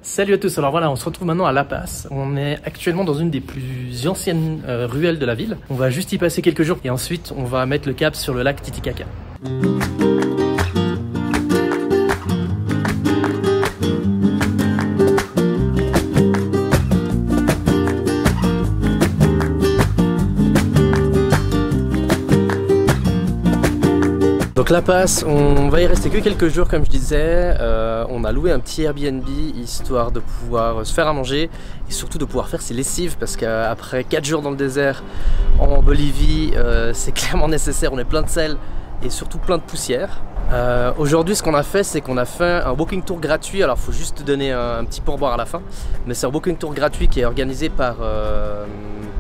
Salut à tous, alors voilà, on se retrouve maintenant à La Paz. On est actuellement dans une des plus anciennes ruelles de la ville. On va juste y passer quelques jours et ensuite on va mettre le cap sur le lac Titicaca. Donc La Paz, on va y rester que quelques jours comme je disais. On a loué un petit Airbnb histoire de pouvoir se faire à manger et surtout de pouvoir faire ses lessives parce qu'après 4 jours dans le désert en Bolivie, c'est clairement nécessaire. On est plein de sel et surtout plein de poussière. Aujourd'hui ce qu'on a fait, c'est qu'on a fait un walking tour gratuit. Alors il faut juste donner un petit pourboire à la fin, mais c'est un walking tour gratuit qui est organisé par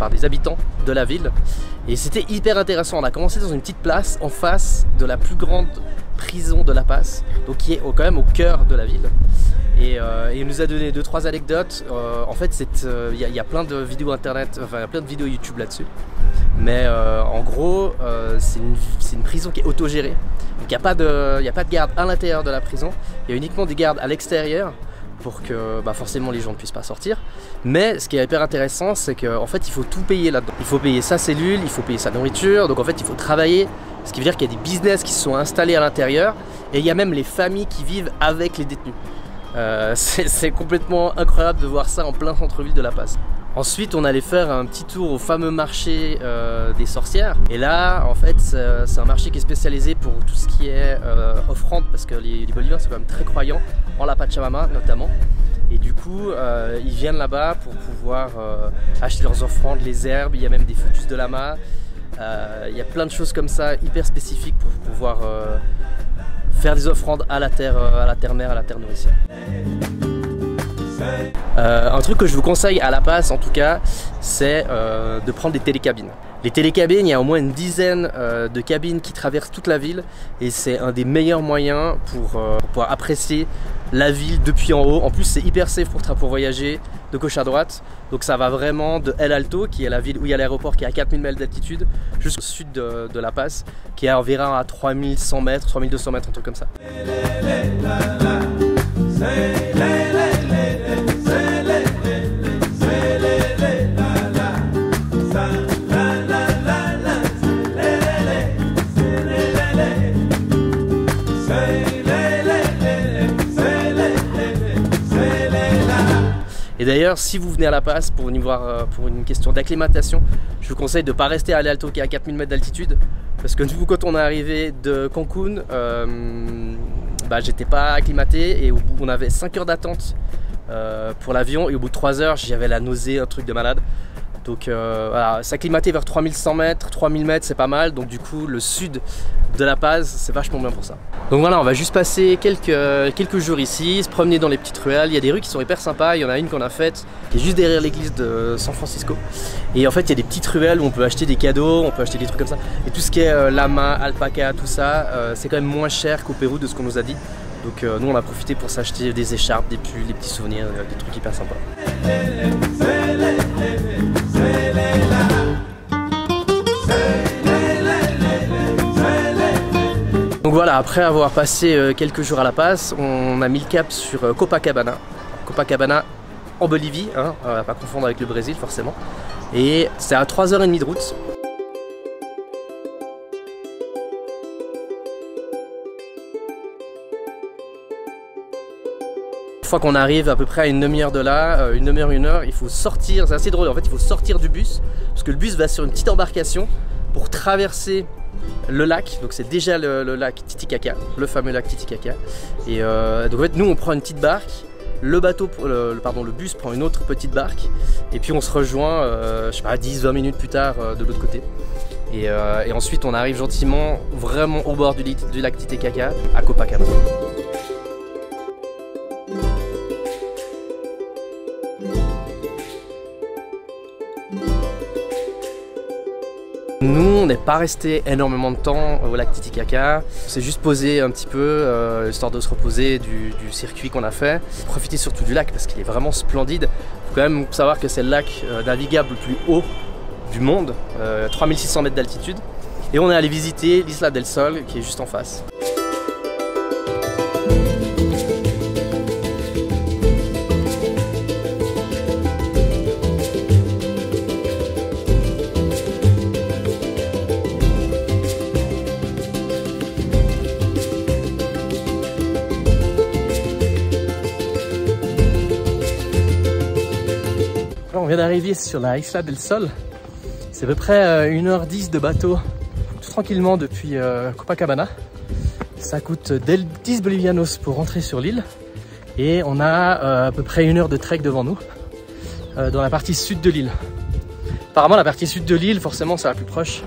des habitants de la ville et c'était hyper intéressant. On a commencé dans une petite place en face de la plus grande prison de La Paz, donc qui est quand même au cœur de la ville, et il nous a donné 2-3 anecdotes. En fait il y a plein de vidéos internet, enfin il y a plein de vidéos YouTube là-dessus, mais en gros c'est une prison qui est autogérée. Donc il n'y a pas de garde à l'intérieur de la prison, il y a uniquement des gardes à l'extérieur pour que forcément les gens ne puissent pas sortir. Mais ce qui est hyper intéressant, c'est qu'en fait il faut tout payer là-dedans. Il faut payer sa cellule, il faut payer sa nourriture, donc en fait il faut travailler, ce qui veut dire qu'il y a des business qui se sont installés à l'intérieur et il y a même les familles qui vivent avec les détenus. C'est complètement incroyable de voir ça en plein centre-ville de La Paz. Ensuite on allait faire un petit tour au fameux marché des sorcières, et là en fait c'est un marché qui est spécialisé pour tout ce qui est offrande, parce que les Boliviens sont quand même très croyants en la Pachamama notamment, et du coup ils viennent là-bas pour pouvoir acheter leurs offrandes, les herbes, il y a même des fœtus de lama, il y a plein de choses comme ça hyper spécifiques pour pouvoir faire des offrandes à la terre mère, à la terre nourricière. Un truc que je vous conseille à La Paz en tout cas, c'est de prendre des télécabines. Les télécabines, il y a au moins une dizaine de cabines qui traversent toute la ville et c'est un des meilleurs moyens pour pouvoir apprécier la ville depuis en haut. En plus c'est hyper safe pour voyager de gauche à droite, donc ça va vraiment de El Alto, qui est la ville où il y a l'aéroport qui est à 4000 mètres d'altitude, jusqu'au sud de La Paz, qui est environ à 3100 mètres, 3200 mètres, un truc comme ça. Et d'ailleurs, si vous venez à La Paz pour venir voir pour une question d'acclimatation, je vous conseille de ne pas rester à El Alto qui est à 4000 mètres d'altitude, parce que nous, quand on est arrivé de Cancun, j'étais pas acclimaté et au bout, on avait 5 heures d'attente pour l'avion, et au bout de 3 heures j'avais la nausée, un truc de malade. Donc voilà, s'acclimater vers 3100 mètres, 3000 mètres c'est pas mal, donc du coup le sud de La Paz c'est vachement bien pour ça. Donc voilà, on va juste passer quelques jours ici, se promener dans les petites ruelles. Il y a des rues qui sont hyper sympas, il y en a une qu'on a faite qui est juste derrière l'église de San Francisco. Et en fait il y a des petites ruelles où on peut acheter des cadeaux, on peut acheter des trucs comme ça. Et tout ce qui est lama, alpaca, tout ça, c'est quand même moins cher qu'au Pérou de ce qu'on nous a dit. Donc nous on a profité pour s'acheter des écharpes, des pulls, des petits souvenirs, des trucs hyper sympas. Donc voilà, après avoir passé quelques jours à La Paz, on a mis le cap sur Copacabana. Copacabana en Bolivie, hein, on va pas confondre avec le Brésil forcément. Et c'est à 3h30 de route. Une fois qu'on arrive à peu près à une demi-heure de là, une demi-heure, 1 heure, il faut sortir, c'est assez drôle en fait, il faut sortir du bus, parce que le bus va sur une petite embarcation pour traverser le lac, donc c'est déjà le lac Titicaca, le fameux lac Titicaca. Et donc en fait nous on prend une petite barque, le bus prend une autre petite barque, et puis on se rejoint, je sais pas, 10-20 minutes plus tard de l'autre côté. Et ensuite on arrive gentiment vraiment au bord du lac Titicaca, à Copacabana. Nous, on n'est pas resté énormément de temps au lac Titicaca. On s'est juste posé un petit peu, histoire de se reposer du circuit qu'on a fait. Profiter surtout du lac parce qu'il est vraiment splendide. Il faut quand même savoir que c'est le lac navigable le plus haut du monde, 3600 mètres d'altitude. Et on est allé visiter l'Isla del Sol qui est juste en face. on vient d'arriver sur la Isla del Sol. C'est à peu près 1h10 de bateau, tout tranquillement depuis Copacabana. Ça coûte 10 bolivianos pour rentrer sur l'île. Et on a à peu près 1 heure de trek devant nous, dans la partie sud de l'île. Apparemment la partie sud de l'île, forcément c'est la plus proche.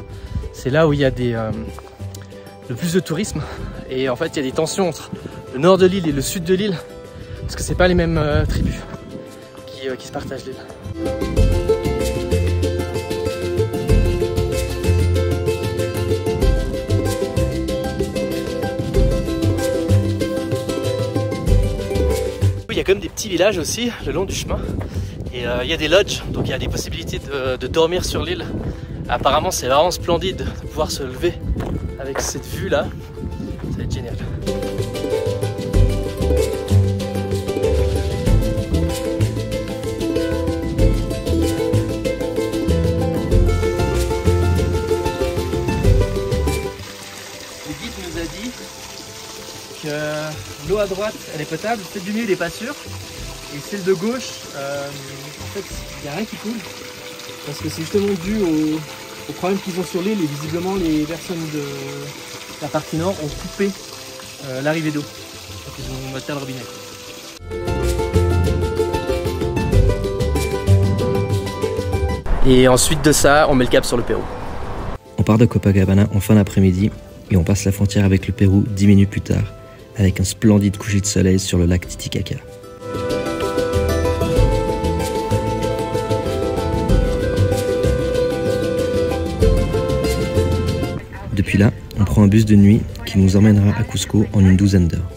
C'est là où il y a le plus de tourisme. Et en fait il y a des tensions entre le nord de l'île et le sud de l'île, parce que c'est pas les mêmes tribus qui se partagent l'île. Il y a quand même des petits villages aussi le long du chemin et il y a des lodges, donc il y a des possibilités de dormir sur l'île. Apparemment c'est vraiment splendide de pouvoir se lever avec cette vue là, ça va être génial. Le guide nous a dit que l'eau à droite elle est potable, celle du milieu il n'est pas sûr, et celle de gauche en fait il n'y a rien qui coule parce que c'est justement dû au problème qu'ils ont sur l'île, et visiblement les personnes de la partie nord ont coupé l'arrivée d'eau, donc ils ont maté le robinet. Et ensuite de ça on met le cap sur le Pérou. On part de Copacabana en fin d'après-midi et on passe la frontière avec le Pérou 10 minutes plus tard, avec un splendide coucher de soleil sur le lac Titicaca. Depuis là, on prend un bus de nuit qui nous emmènera à Cusco en une douzaine d'heures.